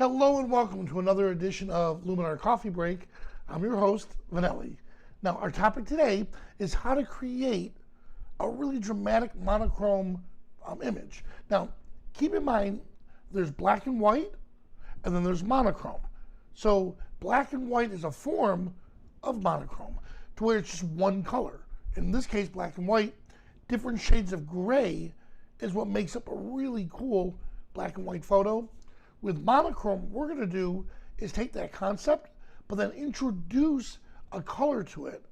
Hello and welcome to another edition of Luminar Coffee Break. I'm your host, Vanelli. Now, our topic today is how to create a really dramatic monochrome image. Now, keep in mind, there's black and white, and then there's monochrome. So, black and white is a form of monochrome, to where it's just one color. In this case, black and white, different shades of gray is what makes up a really cool black and white photo. With monochrome, what we're going to do is take that concept, but then introduce a color to it.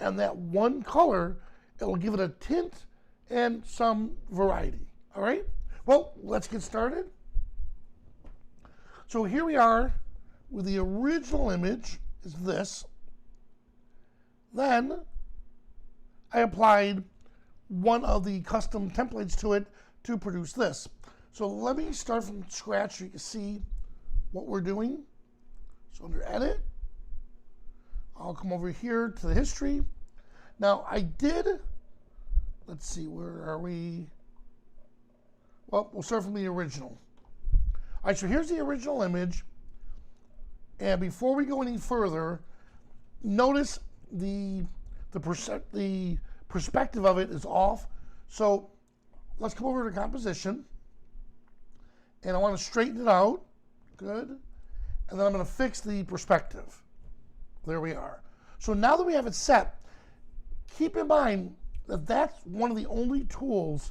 And that one color, it'll give it a tint and some variety. All right? Well, let's get started. So here we are with the original image is this. Then I applied one of the custom templates to it to produce this. So let me start from scratch so you can see what we're doing. So under Edit, I'll come over here to the history. Now I did, let's see, where are we? Well, we'll start from the original. All right, so here's the original image. And before we go any further, notice the perspective of it is off. So let's come over to composition. And I want to straighten it out. Good. And then I'm going to fix the perspective. There we are. So now that we have it set, keep in mind that that's one of the only tools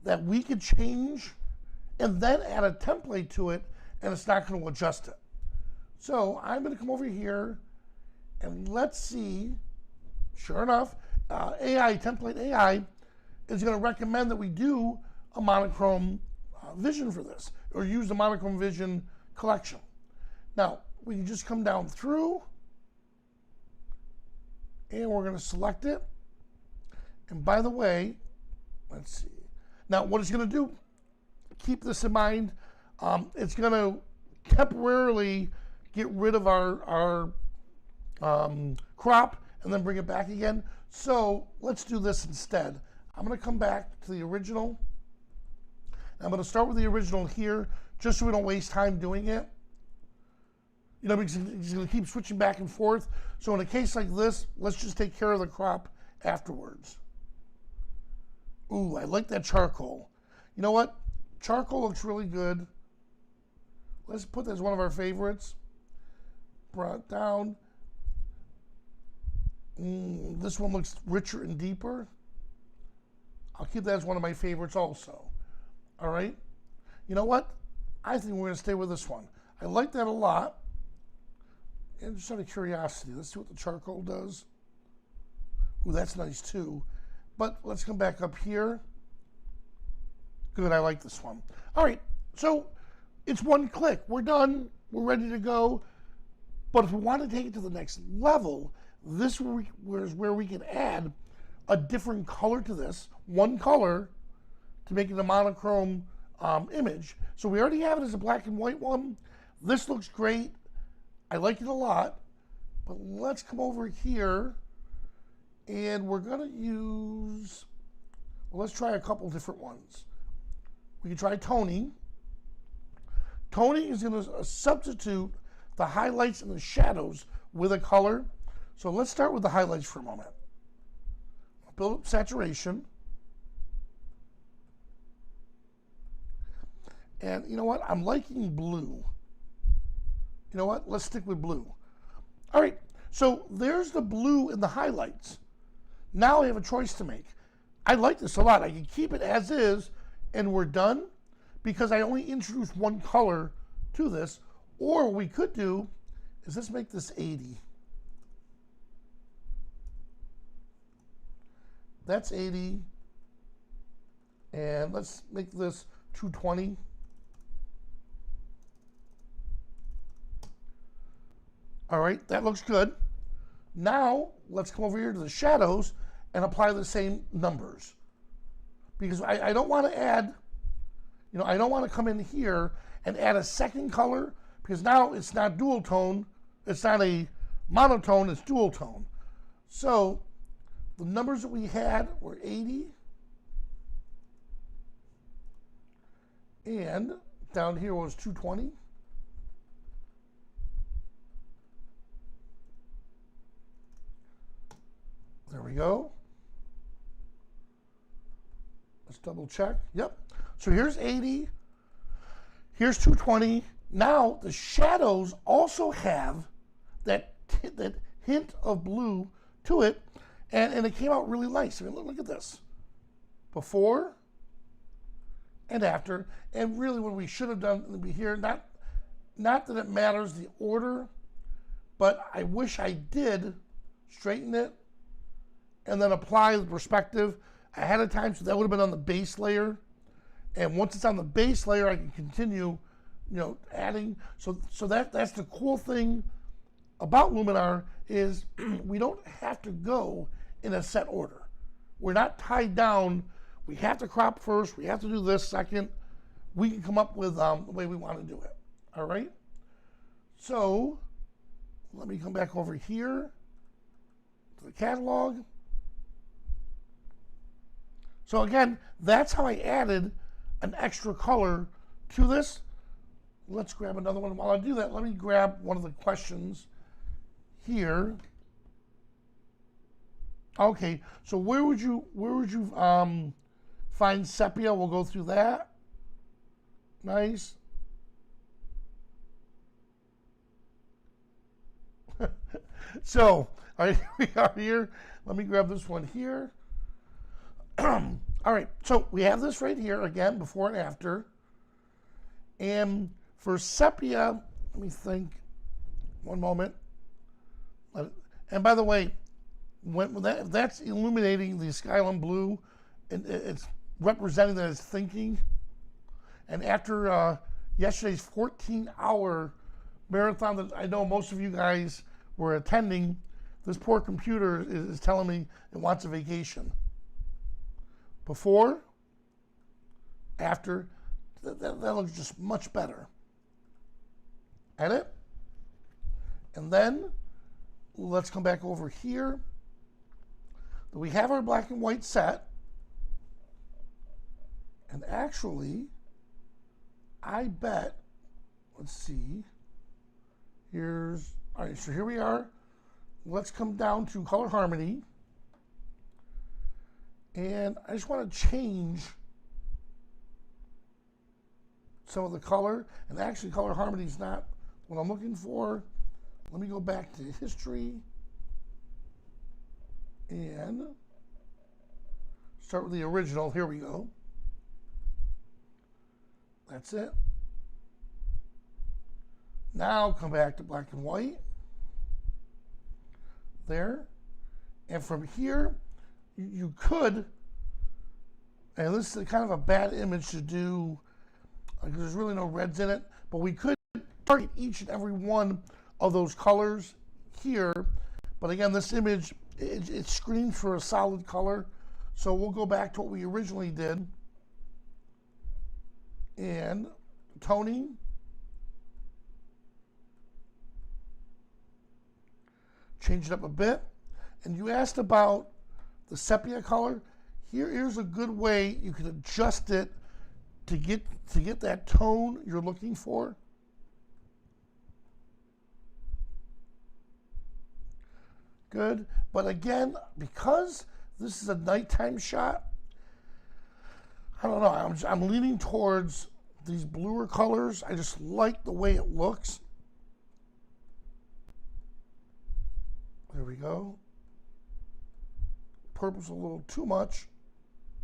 that we could change and then add a template to it, and it's not going to adjust it. So I'm going to come over here and let's see. Sure enough, template AI is going to recommend that we do a monochrome vision for this, or use the monochrome vision collection. Now, we can just come down through, and we're going to select it. And by the way, let's see. Now, what it's going to do, keep this in mind, it's going to temporarily get rid of our crop and then bring it back again. So let's do this instead. I'm going to come back to the original. I'm going to start with the original here, just so we don't waste time doing it. You know, because he's going to keep switching back and forth. So in a case like this, let's just take care of the crop afterwards. Ooh, I like that charcoal. You know what? Charcoal looks really good. Let's put that as one of our favorites. Brought it down. This one looks richer and deeper. I'll keep that as one of my favorites also. All right, you know what? I think we're going to stay with this one. I like that a lot. And just out of curiosity, let's see what the charcoal does. Ooh, that's nice too. But let's come back up here. Good, I like this one. All right, so it's one click. We're done. We're ready to go. But if we want to take it to the next level, this is where we can add a different color to this. One color to make it a monochrome image. So we already have it as a black and white one. This looks great. I like it a lot. But let's come over here and we're going to use, well, let's try a couple different ones. We can try toning. Toning is going to substitute the highlights and the shadows with a color. So let's start with the highlights for a moment. Build up saturation. And you know what? I'm liking blue. You know what? Let's stick with blue. All right. So there's the blue in the highlights. Now I have a choice to make. I like this a lot. I can keep it as is and we're done because I only introduced one color to this. Or what we could do is let's make this 80. That's 80. And let's make this 220. All right, that looks good. Now, let's come over here to the shadows and apply the same numbers. Because I don't want to add, you know, I don't want to come in here and add a second color because now it's not dual tone. It's not a monotone, it's dual tone. So the numbers that we had were 80. And down here was 220. There we go. Let's double check. Yep. So here's 80. Here's 220. Now the shadows also have that hint of blue to it, and it came out really nice. I mean, look at this. Before and after, and really what we should have done would be here, not that it matters the order, but I wish I did straighten it and then apply the perspective ahead of time, so that would have been on the base layer. And once it's on the base layer, I can continue, adding. So that's the cool thing about Luminar is we don't have to go in a set order. We're not tied down. We have to crop first. We have to do this second. We can come up with the way we want to do it. All right. So let me come back over here to the catalog. So again, that's how I added an extra color to this. Let's grab another one. While I do that, let me grab one of the questions here. Okay, so where would you find sepia? We'll go through that. Nice. So, all right, we are here. Let me grab this one here. All right, so we have this right here again, before and after. And for sepia, let me think. One moment. And by the way, that's illuminating the skyline blue, and it's representing that it's thinking. And after yesterday's 14-hour marathon that I know most of you guys were attending, this poor computer is telling me it wants a vacation. Before, after, that looks just much better. Edit. And then let's come back over here. We have our black and white set. And actually, I bet, let's see, all right, so here we are. Let's come down to color harmony. And I just want to change some of the color. And actually, color harmony is not what I'm looking for. Let me go back to history and start with the original. Here we go. That's it. Now come back to black and white. There. And from here, you could, and this is kind of a bad image to do because there's really no reds in it, but we could target each and every one of those colors here. But again, this image, it screams for a solid color. So we'll go back to what we originally did. And toning. Change it up a bit. And you asked about the sepia color. Here's a good way you can adjust it to get that tone you're looking for. Good. But again, because this is a nighttime shot, I don't know, I'm leaning towards these bluer colors. I just like the way it looks. There we go. Purple's a little too much,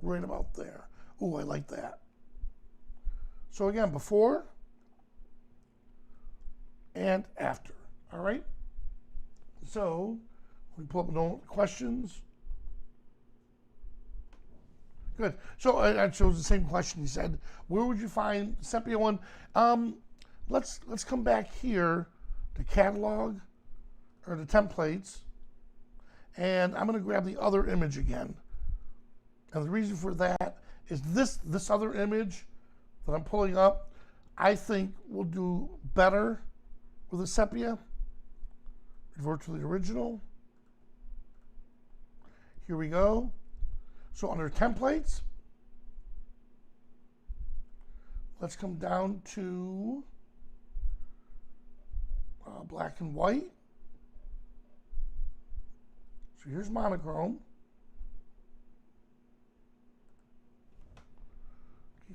right about there. Ooh, I like that. So again, before and after, all right? So, we pull up no questions. Good. So I chose the same question. He said, where would you find sepia one? Let's come back here to catalog or the templates, and I'm going to grab the other image again. And the reason for that is this other image that I'm pulling up, I think will do better with a sepia. Revert to the original. Here we go. So under templates, let's come down to black and white. So here's monochrome.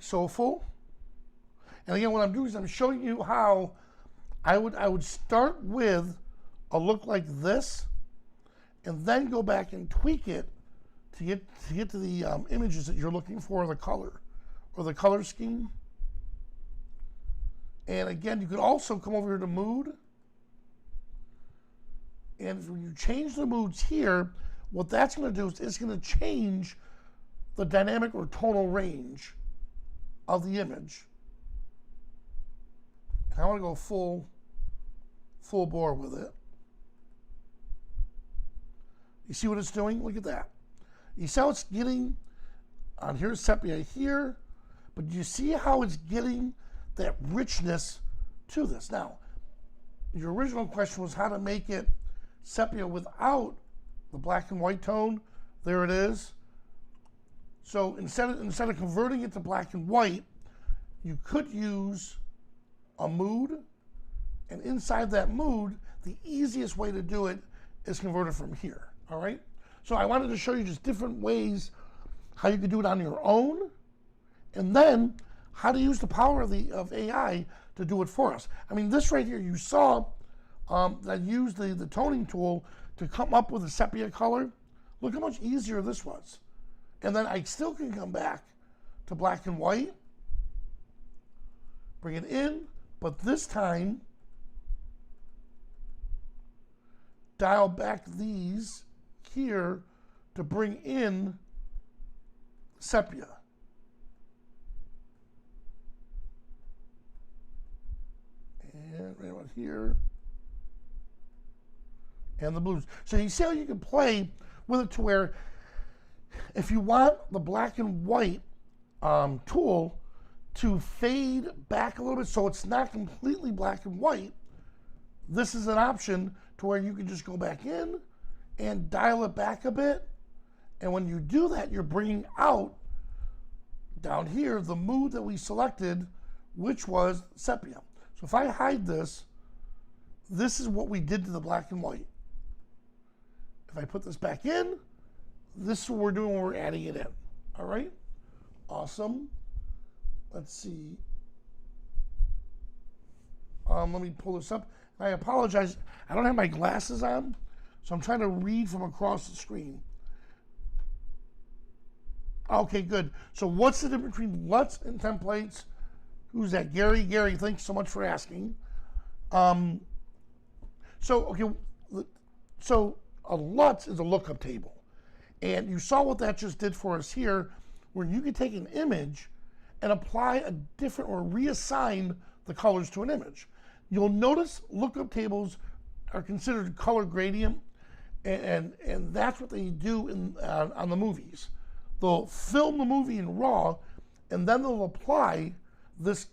So full. And again, what I'm doing is I'm showing you how I would start with a look like this, and then go back and tweak it to get to the images that you're looking for, the color or the color scheme. And again, you could also come over here to mood, and when you change the moods here, what that's going to do is it's going to change the dynamic or tonal range of the image. And I want to go full bore with it. You see what it's doing? Look at that. You see how it's getting on here's sepia here, but you see how it's getting that richness to this. Now, your original question was how to make it sepia without the black and white tone. There it is. So instead of converting it to black and white, you could use a mood, and inside that mood, the easiest way to do it is convert it from here. All right. So I wanted to show you just different ways how you can do it on your own, and then how to use the power of AI to do it for us. I mean, this right here, you saw that I used the toning tool to come up with a sepia color. Look how much easier this was. And then I still can come back to black and white, bring it in, but this time dial back these here to bring in sepia. And right about here. And the blues. So you see how you can play with it to where if you want the black and white tool to fade back a little bit so it's not completely black and white, this is an option to where you can just go back in and dial it back a bit. And when you do that, you're bringing out down here the mood that we selected, which was sepia. So if I hide this, this is what we did to the black and white. If I put this back in, this is what we're doing when we're adding it in. All right? Awesome. Let's see. Let me pull this up. I apologize. I don't have my glasses on, so I'm trying to read from across the screen. Okay, good. So what's the difference between LUTs and templates? Who's that? Gary? Gary, thanks so much for asking. So a LUTs is a lookup table. And you saw what that just did for us here, where you could take an image and apply a different or reassign the colors to an image. You'll notice lookup tables are considered color gradient, and that's what they do on the movies. They'll film the movie in RAW, and then they'll apply this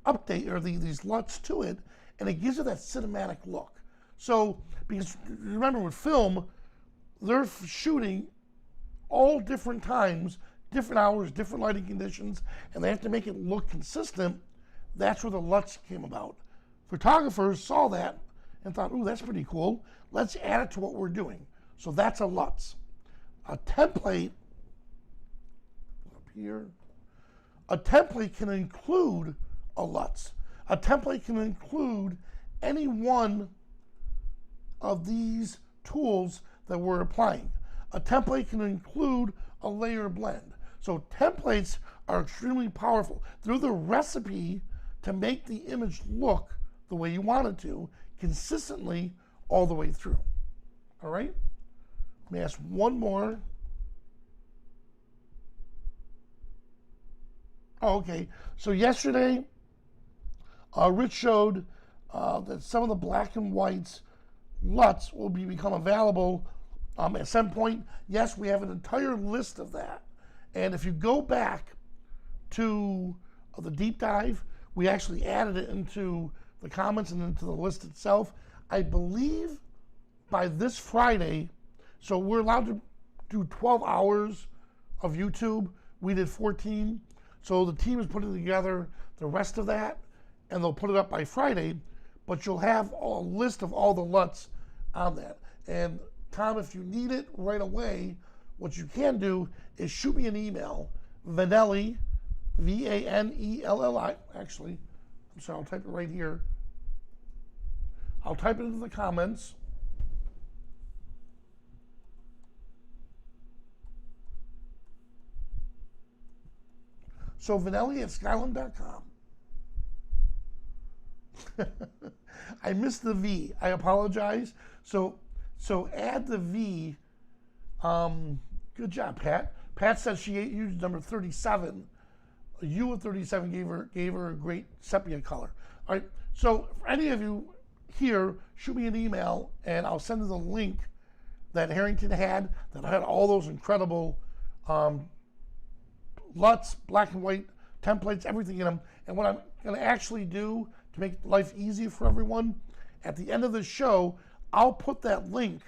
update or these LUTs to it, and it gives it that cinematic look. So, because remember with film, they're shooting all different times, different hours, different lighting conditions, and they have to make it look consistent. That's where the LUTs came about. Photographers saw that and thought, ooh, that's pretty cool. Let's add it to what we're doing. So that's a LUTs. A template, up here, a template can include a LUTs. A template can include any one of these tools that we're applying. A template can include a layer blend. So templates are extremely powerful. They're the recipe to make the image look the way you want it to, consistently all the way through. All right? Let me ask one more. Oh, okay. So yesterday, Rich showed that some of the black and whites LUTs will become available at some point. Yes, we have an entire list of that. And if you go back to the deep dive, we actually added it into the comments and into the list itself. I believe by this Friday, so we're allowed to do 12 hours of YouTube. We did 14. So the team is putting together the rest of that, and they'll put it up by Friday, but you'll have a list of all the LUTs on that. And Tom, if you need it right away, what you can do is shoot me an email, Vanelli, Vanelli. Actually, I'm sorry, I'll type it right here. I'll type it into the comments. So Vanelli at Skyline.com. I missed the V. I apologize. So add the V. Good job, Pat. Pat says she used number 37. You with 37 gave her a great sepia color. All right. So for any of you here, shoot me an email and I'll send you the link that Harrington had that had all those incredible LUTs, black and white templates, everything in them. And what I'm going to actually do to make life easy for everyone, at the end of the show, I'll put that link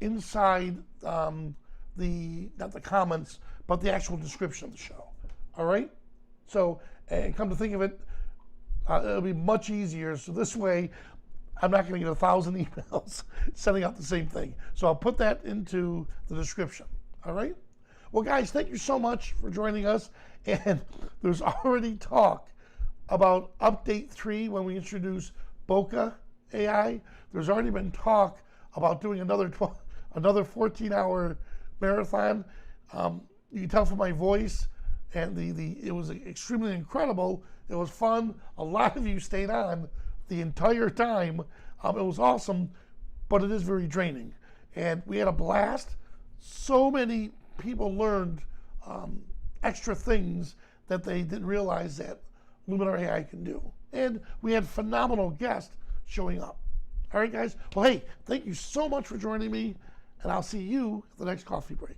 inside not the comments, but the actual description of the show. All right? So, and come to think of it, it'll be much easier. So this way, I'm not going to get 1,000 emails sending out the same thing. So I'll put that into the description. All right? Well, guys, thank you so much for joining us. And there's already talk about update 3 when we introduce Bokeh AI. There's already been talk about doing another 14-hour marathon. You can tell from my voice, and it was extremely incredible. It was fun. A lot of you stayed on the entire time. It was awesome, but it is very draining. And we had a blast. So many people learned extra things that they didn't realize that Luminar AI can do. And we had phenomenal guests showing up. All right, guys. Well, hey, thank you so much for joining me, and I'll see you at the next coffee break.